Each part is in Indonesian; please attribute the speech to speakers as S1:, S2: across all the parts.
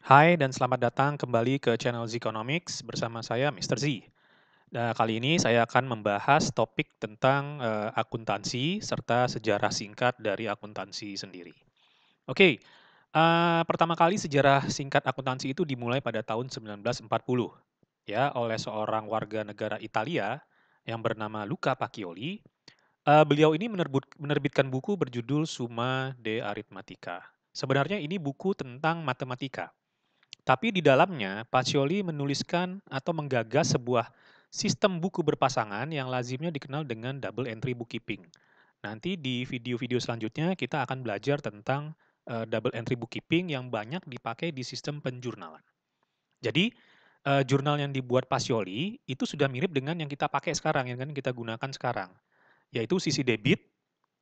S1: Hai dan selamat datang kembali ke channel Zeconomics bersama saya Mr. Z. Nah, kali ini saya akan membahas topik tentang akuntansi serta sejarah singkat dari akuntansi sendiri. Oke, pertama kali sejarah singkat akuntansi itu dimulai pada tahun 1940 ya oleh seorang warga negara Italia yang bernama Luca Pacioli. Beliau ini menerbitkan buku berjudul Summa de Arithmetica. Sebenarnya ini buku tentang matematika. Tapi di dalamnya, Pacioli menuliskan atau menggagas sebuah sistem buku berpasangan yang lazimnya dikenal dengan double entry bookkeeping. Nanti di video-video selanjutnya kita akan belajar tentang double entry bookkeeping yang banyak dipakai di sistem penjurnalan. Jadi, jurnal yang dibuat Pacioli itu sudah mirip dengan yang kita pakai sekarang, yang kan kita gunakan sekarang, yaitu sisi debit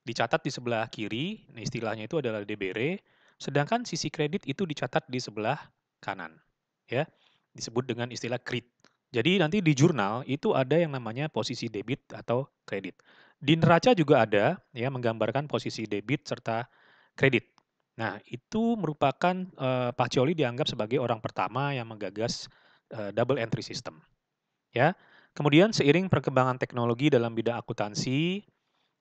S1: dicatat di sebelah kiri, nah istilahnya itu adalah debere, sedangkan sisi kredit itu dicatat di sebelah kanan, ya. Disebut dengan istilah krit. Jadi nanti di jurnal itu ada yang namanya posisi debit atau kredit. Di neraca juga ada ya menggambarkan posisi debit serta kredit. Nah, itu merupakan Pacioli dianggap sebagai orang pertama yang menggagas double entry system, ya. Kemudian seiring perkembangan teknologi dalam bidang akuntansi,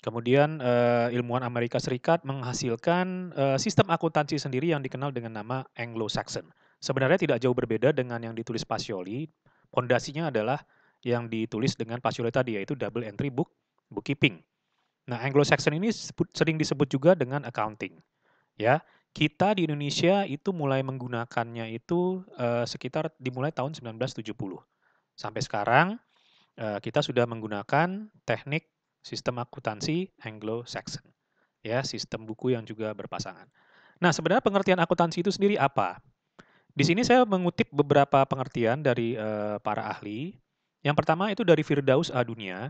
S1: kemudian, ilmuwan Amerika Serikat menghasilkan, sistem akuntansi sendiri yang dikenal dengan nama Anglo-Saxon. Sebenarnya tidak jauh berbeda dengan yang ditulis Pacioli, pondasinya adalah yang ditulis dengan Pacioli tadi, yaitu double entry bookkeeping. Nah, Anglo-Saxon ini sering disebut juga dengan accounting, ya. Kita di Indonesia itu mulai menggunakannya itu, sekitar dimulai tahun 1970. Sampai sekarang kita sudah menggunakan teknik sistem akuntansi Anglo-Saxon, ya, sistem buku yang juga berpasangan. Nah, sebenarnya pengertian akuntansi itu sendiri apa? Di sini saya mengutip beberapa pengertian dari para ahli. Yang pertama itu dari Firdaus Adunia.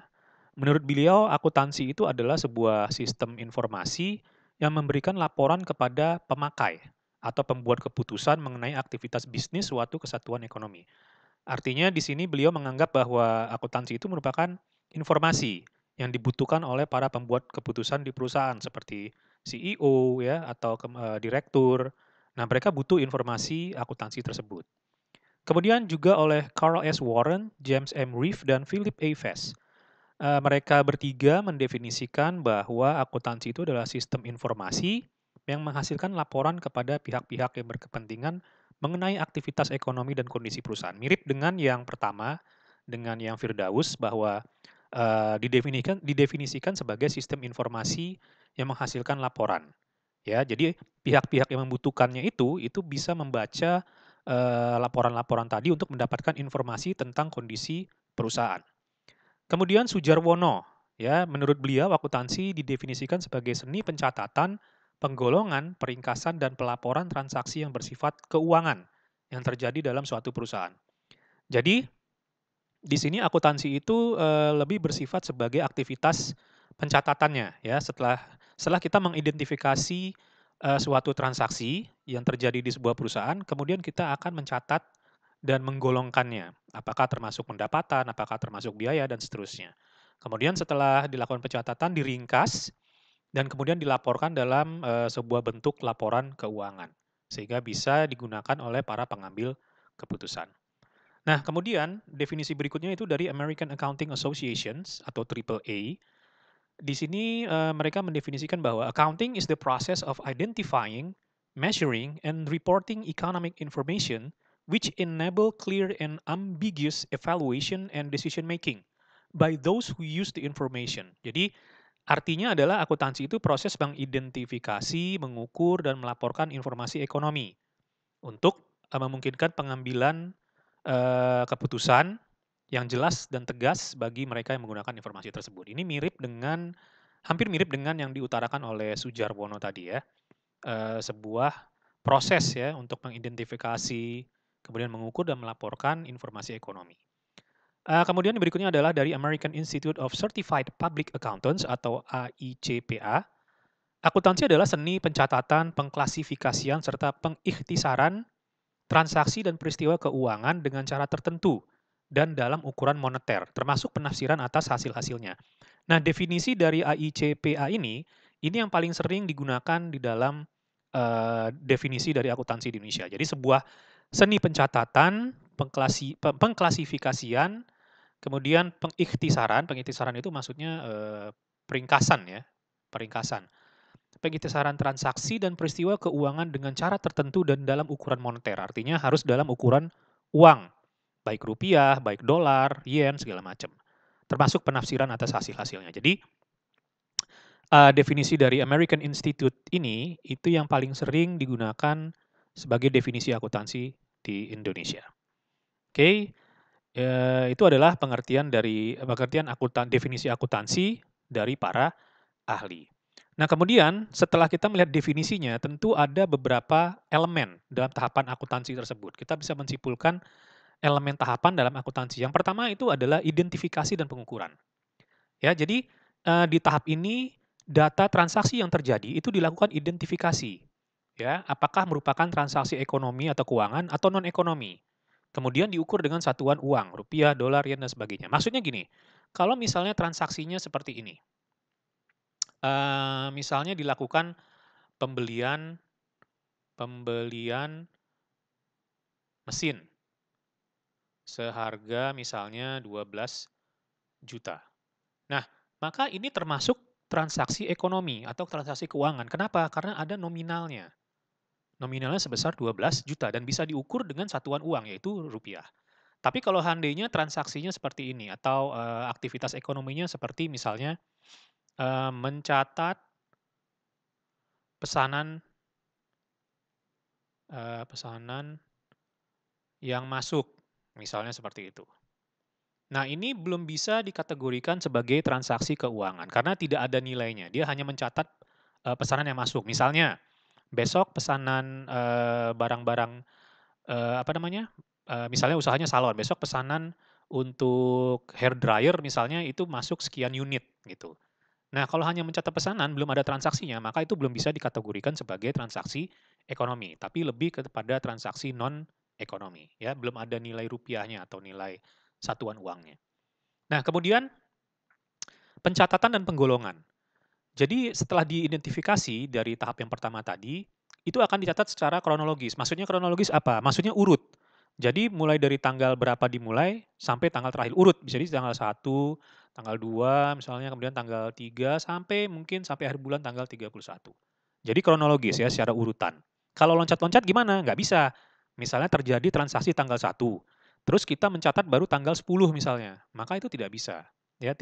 S1: Menurut beliau, akuntansi itu adalah sebuah sistem informasi yang memberikan laporan kepada pemakai atau pembuat keputusan mengenai aktivitas bisnis suatu kesatuan ekonomi. Artinya di sini beliau menganggap bahwa akuntansi itu merupakan informasi yang dibutuhkan oleh para pembuat keputusan di perusahaan seperti CEO ya atau direktur. Nah, mereka butuh informasi akuntansi tersebut. Kemudian juga oleh Carl S. Warren, James M. Reeve, dan Philip A. Fess. Mereka bertiga mendefinisikan bahwa akuntansi itu adalah sistem informasi yang menghasilkan laporan kepada pihak-pihak yang berkepentingan mengenai aktivitas ekonomi dan kondisi perusahaan. Mirip dengan yang pertama, dengan yang Firdaus bahwa didefinisikan sebagai sistem informasi yang menghasilkan laporan. Ya, jadi pihak-pihak yang membutuhkannya itu bisa membaca laporan-laporan tadi untuk mendapatkan informasi tentang kondisi perusahaan. Kemudian Sujarwono, ya, menurut beliau akuntansi didefinisikan sebagai seni pencatatan, penggolongan, peringkasan, dan pelaporan transaksi yang bersifat keuangan yang terjadi dalam suatu perusahaan. Jadi di sini akuntansi itu lebih bersifat sebagai aktivitas pencatatannya, ya. Setelah kita mengidentifikasi suatu transaksi yang terjadi di sebuah perusahaan, kemudian kita akan mencatat dan menggolongkannya. Apakah termasuk pendapatan, apakah termasuk biaya, dan seterusnya. Kemudian setelah dilakukan pencatatan, diringkas, dan kemudian dilaporkan dalam sebuah bentuk laporan keuangan. Sehingga bisa digunakan oleh para pengambil keputusan. Nah, kemudian definisi berikutnya itu dari American Accounting Associations atau AAA. Di sini mereka mendefinisikan bahwa accounting is the process of identifying, measuring, and reporting economic information which enable clear and ambiguous evaluation and decision making by those who use the information. Jadi artinya adalah akuntansi itu proses mengidentifikasi, mengukur, dan melaporkan informasi ekonomi untuk memungkinkan pengambilan keputusan yang jelas dan tegas bagi mereka yang menggunakan informasi tersebut. Ini hampir mirip dengan yang diutarakan oleh Sujarwono tadi ya. Sebuah proses ya untuk mengidentifikasi, kemudian mengukur dan melaporkan informasi ekonomi. Kemudian berikutnya adalah dari American Institute of Certified Public Accountants atau AICPA. Akuntansi adalah seni pencatatan, pengklasifikasian, serta pengikhtisaran transaksi dan peristiwa keuangan dengan cara tertentu dan dalam ukuran moneter, termasuk penafsiran atas hasil-hasilnya. Nah, definisi dari AICPA ini yang paling sering digunakan di dalam definisi dari akuntansi di Indonesia. Jadi sebuah seni pencatatan, pengklasifikasian, kemudian pengikhtisaran. Pengikhtisaran itu maksudnya peringkasan ya, peringkasan. Pengikhtisaran transaksi dan peristiwa keuangan dengan cara tertentu dan dalam ukuran moneter. Artinya harus dalam ukuran uang, baik rupiah, baik dolar, yen, segala macam. Termasuk penafsiran atas hasil-hasilnya. Jadi definisi dari American Institute ini itu yang paling sering digunakan sebagai definisi akuntansi di Indonesia. Oke, itu adalah pengertian definisi akuntansi dari para ahli. Nah, kemudian setelah kita melihat definisinya, tentu ada beberapa elemen dalam tahapan akuntansi tersebut. Kita bisa menyimpulkan elemen tahapan dalam akuntansi. Yang pertama itu adalah identifikasi dan pengukuran. Ya, jadi di tahap ini data transaksi yang terjadi itu dilakukan identifikasi. Ya, apakah merupakan transaksi ekonomi atau keuangan atau non ekonomi. Kemudian diukur dengan satuan uang, rupiah, dolar, yen dan sebagainya. Maksudnya gini, kalau misalnya transaksinya seperti ini. Misalnya dilakukan pembelian pembelian mesin seharga misalnya 12 juta. Nah, maka ini termasuk transaksi ekonomi atau transaksi keuangan. Kenapa? Karena ada nominalnya. Nominalnya sebesar 12 juta dan bisa diukur dengan satuan uang yaitu rupiah. Tapi kalau seandainya transaksinya seperti ini atau aktivitas ekonominya seperti misalnya mencatat pesanan pesanan yang masuk, misalnya seperti itu. Nah, ini belum bisa dikategorikan sebagai transaksi keuangan karena tidak ada nilainya. Dia hanya mencatat pesanan yang masuk. Misalnya, besok pesanan barang-barang apa namanya? Misalnya usahanya salon, besok pesanan untuk hair dryer misalnya itu masuk sekian unit gitu. Nah, kalau hanya mencatat pesanan belum ada transaksinya, maka itu belum bisa dikategorikan sebagai transaksi ekonomi, tapi lebih kepada transaksi non ekonomi ya, belum ada nilai rupiahnya atau nilai satuan uangnya. Nah, kemudian pencatatan dan penggolongan. Jadi setelah diidentifikasi dari tahap yang pertama tadi, itu akan dicatat secara kronologis. Maksudnya kronologis apa? Maksudnya urut. Jadi mulai dari tanggal berapa dimulai sampai tanggal terakhir urut. Bisa jadi tanggal 1, tanggal 2, misalnya kemudian tanggal 3 sampai mungkin sampai akhir bulan tanggal 31. Jadi kronologis ya secara urutan. Kalau loncat-loncat gimana? Nggak bisa. Misalnya terjadi transaksi tanggal 1, terus kita mencatat baru tanggal 10 misalnya. Maka itu tidak bisa. Ya,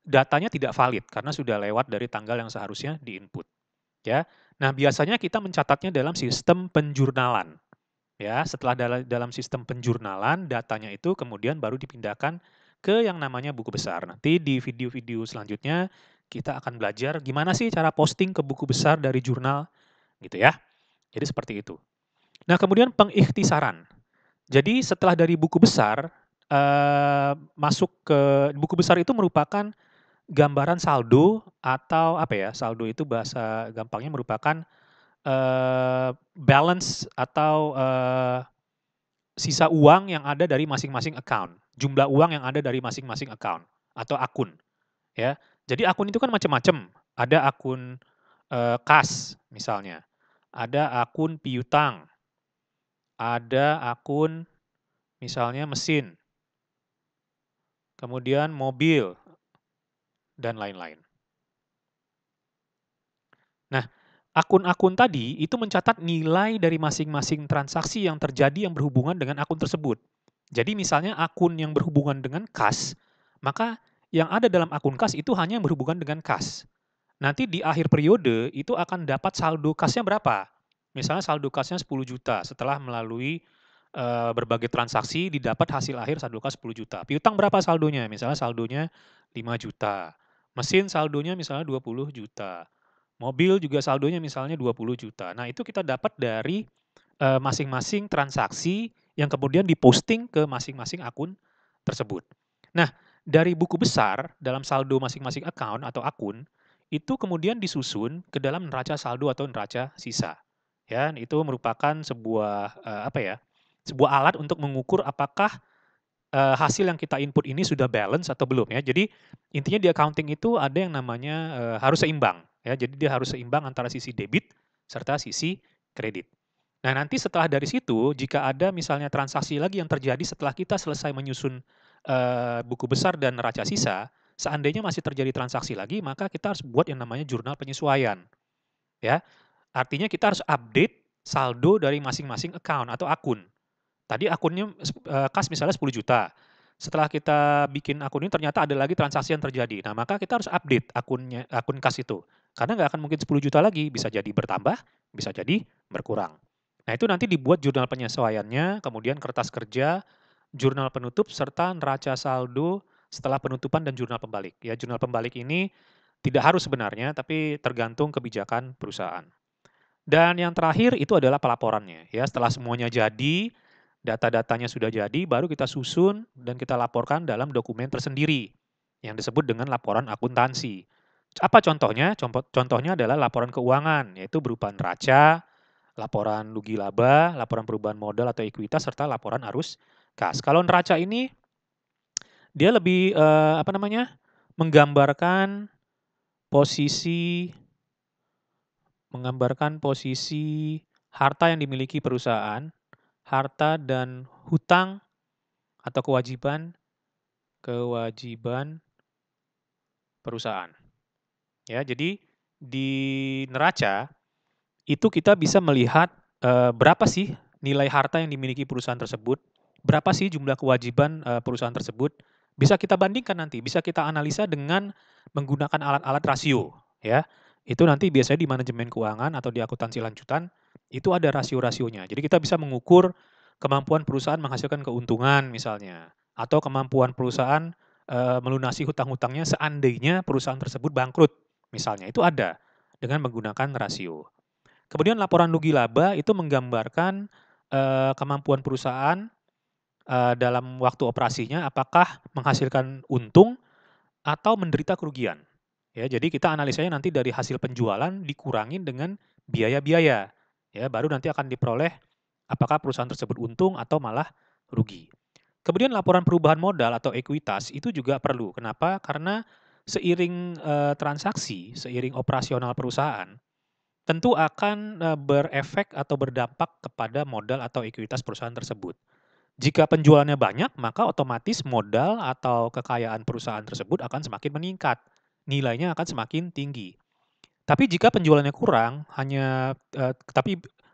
S1: datanya tidak valid karena sudah lewat dari tanggal yang seharusnya di-input, ya. Nah, biasanya kita mencatatnya dalam sistem penjurnalan, ya. Setelah dalam sistem penjurnalan, datanya itu kemudian baru dipindahkan ke yang namanya buku besar. Nanti di video-video selanjutnya kita akan belajar gimana sih cara posting ke buku besar dari jurnal, gitu ya. Jadi seperti itu. Nah, kemudian pengikhtisaran. Jadi setelah dari buku besar, masuk ke buku besar itu merupakan gambaran saldo atau apa ya, saldo itu bahasa gampangnya merupakan, balance atau, sisa uang yang ada dari masing-masing account, jumlah uang yang ada dari masing-masing account atau akun, ya. Jadi akun itu kan macam-macam, ada akun, kas misalnya, ada akun piutang, ada akun misalnya mesin, kemudian mobil, dan lain-lain. Nah, akun-akun tadi itu mencatat nilai dari masing-masing transaksi yang terjadi yang berhubungan dengan akun tersebut. Jadi misalnya akun yang berhubungan dengan kas, maka yang ada dalam akun kas itu hanya yang berhubungan dengan kas. Nanti di akhir periode itu akan dapat saldo kasnya berapa. Misalnya saldo kasnya 10 juta setelah melalui berbagai transaksi didapat hasil akhir saldo kas 10 juta. Piutang berapa saldonya? Misalnya saldonya 5 juta. Mesin saldonya misalnya 20 juta. Mobil juga saldonya misalnya 20 juta. Nah, itu kita dapat dari masing-masing transaksi yang kemudian diposting ke masing-masing akun tersebut. Nah, dari buku besar dalam saldo masing-masing account atau akun, itu kemudian disusun ke dalam neraca saldo atau neraca sisa. Ya, itu merupakan sebuah apa ya? Sebuah alat untuk mengukur apakah hasil yang kita input ini sudah balance atau belum ya. Jadi intinya di accounting itu ada yang namanya harus seimbang ya. Jadi dia harus seimbang antara sisi debit serta sisi kredit. Nah, nanti setelah dari situ, jika ada misalnya transaksi lagi yang terjadi setelah kita selesai menyusun, buku besar dan neraca sisa, seandainya masih terjadi transaksi lagi, maka kita harus buat yang namanya jurnal penyesuaian, ya. Artinya kita harus update saldo dari masing-masing account atau akun. Tadi akunnya kas misalnya 10 juta. Setelah kita bikin akun ini ternyata ada lagi transaksi yang terjadi. Nah, maka kita harus update akun kas itu. Karena nggak akan mungkin 10 juta lagi, bisa jadi bertambah, bisa jadi berkurang. Nah, itu nanti dibuat jurnal penyesuaiannya, kemudian kertas kerja, jurnal penutup, serta neraca saldo setelah penutupan dan jurnal pembalik. Ya, jurnal pembalik ini tidak harus sebenarnya, tapi tergantung kebijakan perusahaan. Dan yang terakhir itu adalah pelaporannya, ya. Setelah semuanya jadi, data-datanya sudah jadi, baru kita susun dan kita laporkan dalam dokumen tersendiri yang disebut dengan laporan akuntansi. Apa contohnya? Contohnya adalah laporan keuangan, yaitu berupa neraca, laporan rugi laba, laporan perubahan modal atau ekuitas, serta laporan arus kas. Kalau neraca ini dia lebih apa namanya, menggambarkan posisi posisi harta yang dimiliki perusahaan, harta dan hutang atau kewajiban kewajiban perusahaan. Ya, jadi di neraca itu kita bisa melihat, berapa sih nilai harta yang dimiliki perusahaan tersebut, berapa sih jumlah kewajiban, perusahaan tersebut, bisa kita bandingkan nanti, bisa kita analisa dengan menggunakan alat-alat rasio, ya. Itu nanti biasanya di manajemen keuangan atau di akuntansi lanjutan, itu ada rasio-rasionya. Jadi kita bisa mengukur kemampuan perusahaan menghasilkan keuntungan misalnya, atau kemampuan perusahaan, melunasi hutang-hutangnya seandainya perusahaan tersebut bangkrut, misalnya, itu ada dengan menggunakan rasio. Kemudian laporan rugi laba itu menggambarkan, kemampuan perusahaan, dalam waktu operasinya apakah menghasilkan untung atau menderita kerugian. Ya, jadi kita analisanya nanti dari hasil penjualan dikurangin dengan biaya-biaya, ya, baru nanti akan diperoleh apakah perusahaan tersebut untung atau malah rugi. Kemudian laporan perubahan modal atau ekuitas itu juga perlu. Kenapa? Karena seiring, transaksi, seiring operasional perusahaan, tentu akan, berefek atau berdampak kepada modal atau ekuitas perusahaan tersebut. Jika penjualannya banyak, maka otomatis modal atau kekayaan perusahaan tersebut akan semakin meningkat, nilainya akan semakin tinggi. Tapi jika penjualannya kurang,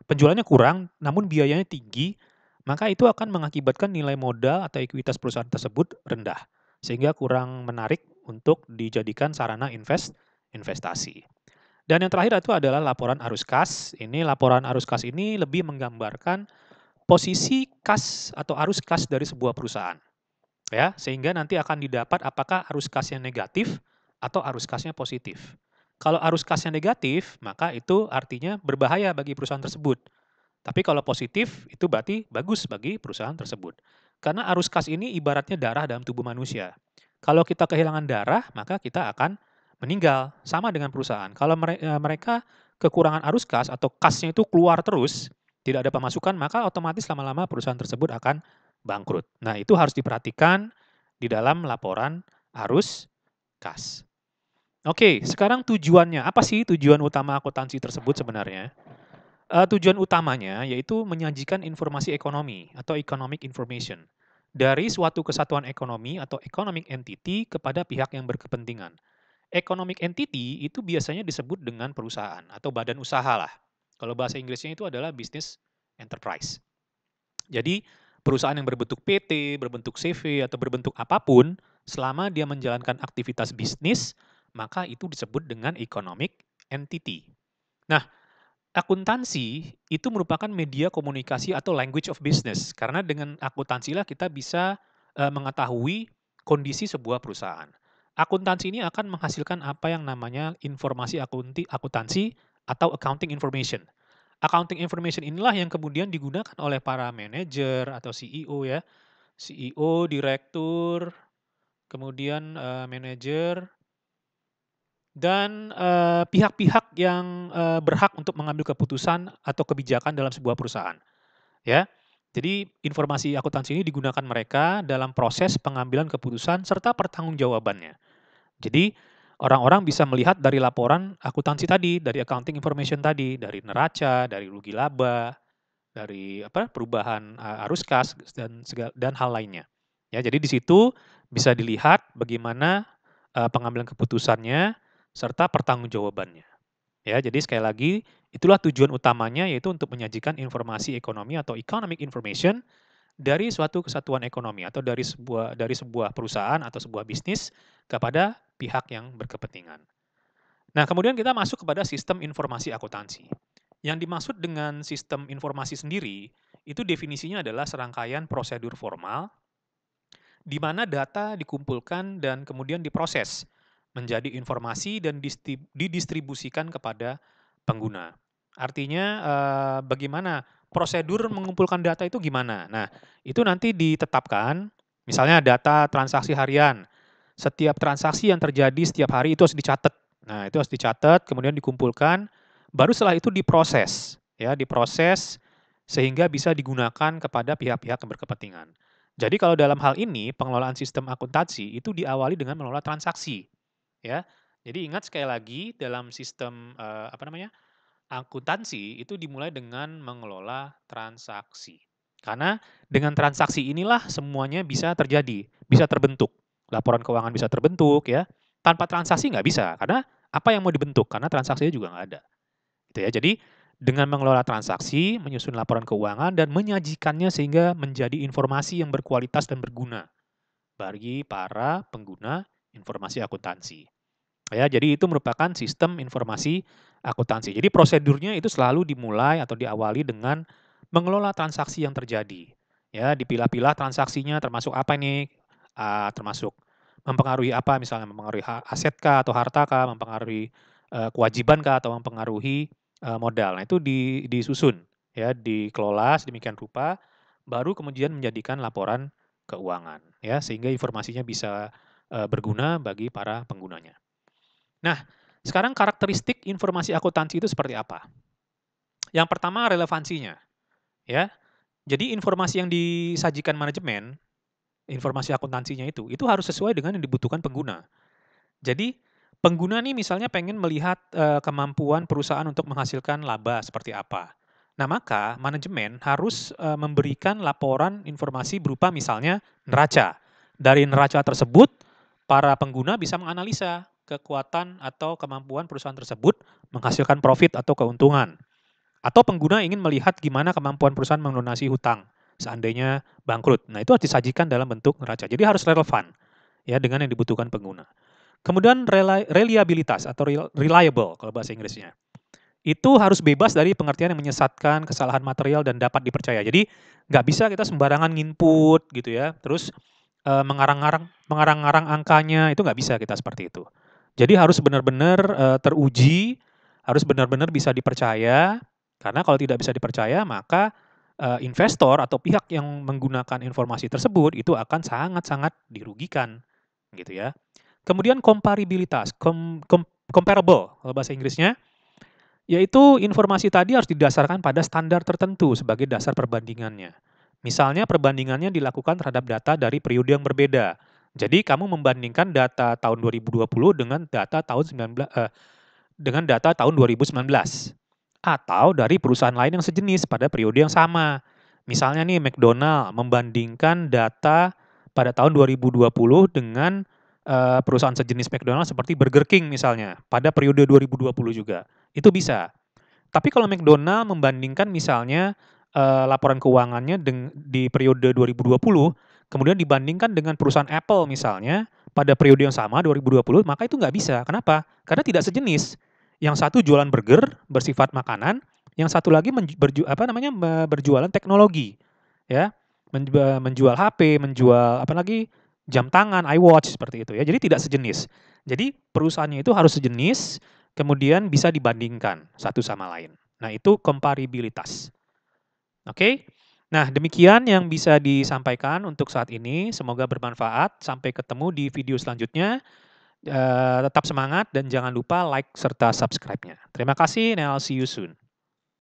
S1: penjualannya kurang namun biayanya tinggi, maka itu akan mengakibatkan nilai modal atau ekuitas perusahaan tersebut rendah, sehingga kurang menarik untuk dijadikan sarana investasi. Dan yang terakhir itu adalah laporan arus kas. Ini laporan arus kas ini lebih menggambarkan posisi kas atau arus kas dari sebuah perusahaan, ya, sehingga nanti akan didapat apakah arus kasnya negatif atau arus kasnya positif. Kalau arus kasnya negatif, maka itu artinya berbahaya bagi perusahaan tersebut. Tapi kalau positif, itu berarti bagus bagi perusahaan tersebut. Karena arus kas ini ibaratnya darah dalam tubuh manusia. Kalau kita kehilangan darah, maka kita akan meninggal. Sama dengan perusahaan. Kalau mereka kekurangan arus kas atau kasnya itu keluar terus, tidak ada pemasukan, maka otomatis lama-lama perusahaan tersebut akan bangkrut. Nah, itu harus diperhatikan di dalam laporan arus kas. Oke, sekarang tujuannya. Apa sih tujuan utama akuntansi tersebut sebenarnya? Tujuan utamanya yaitu menyajikan informasi ekonomi atau economic information dari suatu kesatuan ekonomi atau economic entity kepada pihak yang berkepentingan. Economic entity itu biasanya disebut dengan perusahaan atau badan usaha lah. Kalau bahasa Inggrisnya itu adalah business enterprise. Jadi perusahaan yang berbentuk PT, berbentuk CV, atau berbentuk apapun, selama dia menjalankan aktivitas bisnis, maka itu disebut dengan economic entity. Nah, akuntansi itu merupakan media komunikasi atau language of business, karena dengan akuntansilah kita bisa, mengetahui kondisi sebuah perusahaan. Akuntansi ini akan menghasilkan apa yang namanya informasi akuntansi atau accounting information. Accounting information inilah yang kemudian digunakan oleh para manajer atau CEO ya, CEO, direktur, kemudian, manajer dan, pihak-pihak yang, berhak untuk mengambil keputusan atau kebijakan dalam sebuah perusahaan, ya. Jadi informasi akuntansi ini digunakan mereka dalam proses pengambilan keputusan serta pertanggungjawabannya. Jadi orang-orang bisa melihat dari laporan akuntansi tadi, dari accounting information tadi, dari neraca, dari rugi laba, dari apa, perubahan arus kas dan hal lainnya. Ya, jadi di situ bisa dilihat bagaimana pengambilan keputusannya serta pertanggungjawabannya. Ya, jadi sekali lagi itulah tujuan utamanya yaitu untuk menyajikan informasi ekonomi atau economic information dari suatu kesatuan ekonomi atau dari sebuah perusahaan atau sebuah bisnis kepada pihak yang berkepentingan. Nah, kemudian kita masuk kepada sistem informasi akuntansi. Yang dimaksud dengan sistem informasi sendiri, itu definisinya adalah serangkaian prosedur formal di mana data dikumpulkan dan kemudian diproses menjadi informasi dan didistribusikan kepada pengguna. Artinya, bagaimana prosedur mengumpulkan data itu gimana? Nah, itu nanti ditetapkan, misalnya data transaksi harian. Setiap transaksi yang terjadi setiap hari itu harus dicatat. Nah, itu harus dicatat, kemudian dikumpulkan, baru setelah itu diproses, ya, diproses sehingga bisa digunakan kepada pihak-pihak yang berkepentingan. Jadi kalau dalam hal ini pengelolaan sistem akuntansi itu diawali dengan mengelola transaksi, ya. Jadi ingat sekali lagi dalam sistem apa namanya, akuntansi itu dimulai dengan mengelola transaksi. Karena dengan transaksi inilah semuanya bisa terjadi, bisa terbentuk. Laporan keuangan bisa terbentuk ya. Tanpa transaksi nggak bisa, karena apa yang mau dibentuk? Karena transaksinya juga nggak ada. Gitu ya. Jadi dengan mengelola transaksi, menyusun laporan keuangan, dan menyajikannya sehingga menjadi informasi yang berkualitas dan berguna bagi para pengguna informasi akuntansi. Ya, jadi itu merupakan sistem informasi akuntansi. Jadi prosedurnya itu selalu dimulai atau diawali dengan mengelola transaksi yang terjadi. Ya, dipilah-pilah transaksinya termasuk apa nih? Termasuk mempengaruhi apa? Misalnya mempengaruhi aset kah atau harta kah, mempengaruhi kewajiban kah atau mempengaruhi modal. Nah, itu disusun ya, dikelola sedemikian rupa baru kemudian menjadikan laporan keuangan ya, sehingga informasinya bisa berguna bagi para penggunanya. Nah, sekarang karakteristik informasi akuntansi itu seperti apa? Yang pertama relevansinya, ya. Jadi informasi yang disajikan manajemen, informasi akuntansinya itu harus sesuai dengan yang dibutuhkan pengguna. Jadi pengguna nih misalnya pengen melihat kemampuan perusahaan untuk menghasilkan laba seperti apa. Nah, maka manajemen harus memberikan laporan informasi berupa misalnya neraca. Dari neraca tersebut, para pengguna bisa menganalisa kekuatan atau kemampuan perusahaan tersebut menghasilkan profit atau keuntungan. Atau pengguna ingin melihat gimana kemampuan perusahaan melunasi hutang seandainya bangkrut. Nah, itu harus disajikan dalam bentuk neraca. Jadi harus relevan ya dengan yang dibutuhkan pengguna. Kemudian reliabilitas atau reliable kalau bahasa Inggrisnya. Itu harus bebas dari pengertian yang menyesatkan, kesalahan material, dan dapat dipercaya. Jadi nggak bisa kita sembarangan nginput gitu ya, terus mengarang-ngarang angkanya, itu nggak bisa kita seperti itu. Jadi harus benar-benar teruji, harus benar-benar bisa dipercaya, karena kalau tidak bisa dipercaya maka investor atau pihak yang menggunakan informasi tersebut itu akan sangat-sangat dirugikan gitu ya. Kemudian komparabilitas, comparable kalau bahasa Inggrisnya, yaitu informasi tadi harus didasarkan pada standar tertentu sebagai dasar perbandingannya. Misalnya perbandingannya dilakukan terhadap data dari periode yang berbeda. Jadi kamu membandingkan data tahun 2020 dengan data tahun 2019 atau dari perusahaan lain yang sejenis pada periode yang sama. Misalnya nih McDonald membandingkan data pada tahun 2020 dengan perusahaan sejenis McDonald seperti Burger King misalnya pada periode 2020 juga. Itu bisa. Tapi kalau McDonald membandingkan misalnya laporan keuangannya di periode 2020 kemudian dibandingkan dengan perusahaan Apple misalnya pada periode yang sama 2020, maka itu nggak bisa. Kenapa? Karena tidak sejenis. Yang satu jualan burger bersifat makanan, yang satu lagi berjualan teknologi, ya, menjual HP, menjual apa lagi jam tangan, iWatch seperti itu ya. Jadi tidak sejenis. Jadi perusahaannya itu harus sejenis, kemudian bisa dibandingkan satu sama lain. Nah, itu komparabilitas. Oke. Nah, demikian yang bisa disampaikan untuk saat ini. Semoga bermanfaat. Sampai ketemu di video selanjutnya. Tetap semangat dan jangan lupa like serta subscribe-nya. Terima kasih and I'll see you soon.